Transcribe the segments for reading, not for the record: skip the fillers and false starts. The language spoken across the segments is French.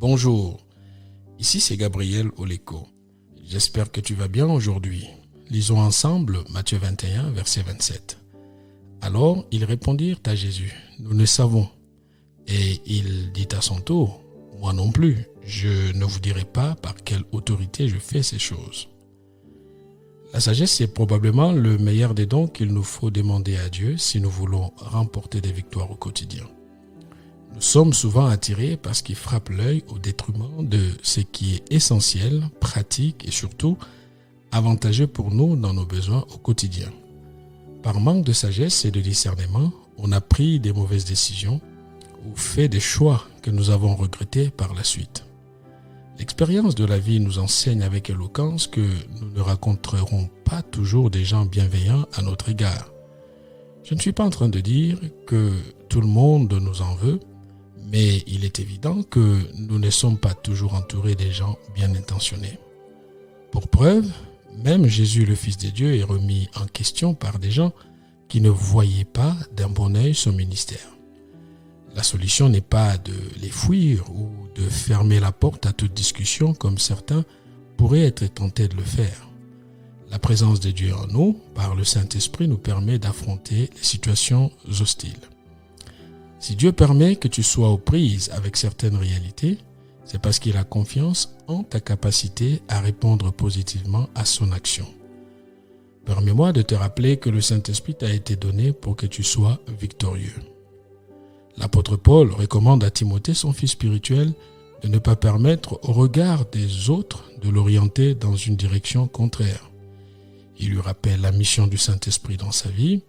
Bonjour, ici c'est Gabriel Oleko. J'espère que tu vas bien aujourd'hui. Lisons ensemble Matthieu 21, verset 27. Alors ils répondirent à Jésus, « Nous ne savons. » Et il dit à son tour, « Moi non plus, je ne vous dirai pas par quelle autorité je fais ces choses. » La sagesse est probablement le meilleur des dons qu'il nous faut demander à Dieu si nous voulons remporter des victoires au quotidien. Nous sommes souvent attirés par ce qui frappe l'œil au détriment de ce qui est essentiel, pratique et surtout avantageux pour nous dans nos besoins au quotidien. Par manque de sagesse et de discernement, on a pris des mauvaises décisions ou fait des choix que nous avons regrettés par la suite. L'expérience de la vie nous enseigne avec éloquence que nous ne rencontrerons pas toujours des gens bienveillants à notre égard. Je ne suis pas en train de dire que tout le monde nous en veut, mais il est évident que nous ne sommes pas toujours entourés des gens bien intentionnés. Pour preuve, même Jésus, le Fils de Dieu, est remis en question par des gens qui ne voyaient pas d'un bon œil son ministère. La solution n'est pas de les fuir ou de fermer la porte à toute discussion comme certains pourraient être tentés de le faire. La présence de Dieu en nous, par le Saint-Esprit, nous permet d'affronter les situations hostiles. Si Dieu permet que tu sois aux prises avec certaines réalités, c'est parce qu'il a confiance en ta capacité à répondre positivement à son action. Permets-moi de te rappeler que le Saint-Esprit t'a été donné pour que tu sois victorieux. L'apôtre Paul recommande à Timothée, son fils spirituel, de ne pas permettre au regard des autres de l'orienter dans une direction contraire. Il lui rappelle la mission du Saint-Esprit dans sa vie,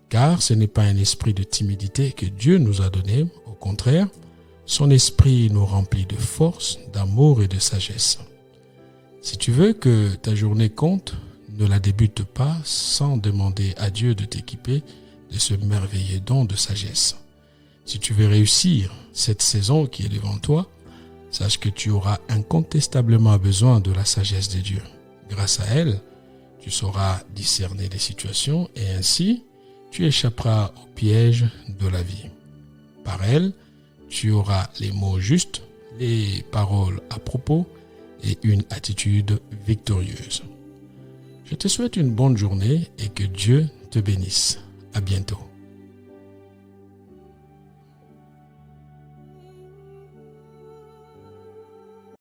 car ce n'est pas un esprit de timidité que Dieu nous a donné, au contraire, son esprit nous remplit de force, d'amour et de sagesse. Si tu veux que ta journée compte, ne la débute pas sans demander à Dieu de t'équiper de ce merveilleux don de sagesse. Si tu veux réussir cette saison qui est devant toi, sache que tu auras incontestablement besoin de la sagesse de Dieu. Grâce à elle, tu sauras discerner les situations et ainsi, tu échapperas au piège de la vie. Par elle, tu auras les mots justes, les paroles à propos et une attitude victorieuse. Je te souhaite une bonne journée et que Dieu te bénisse. À bientôt.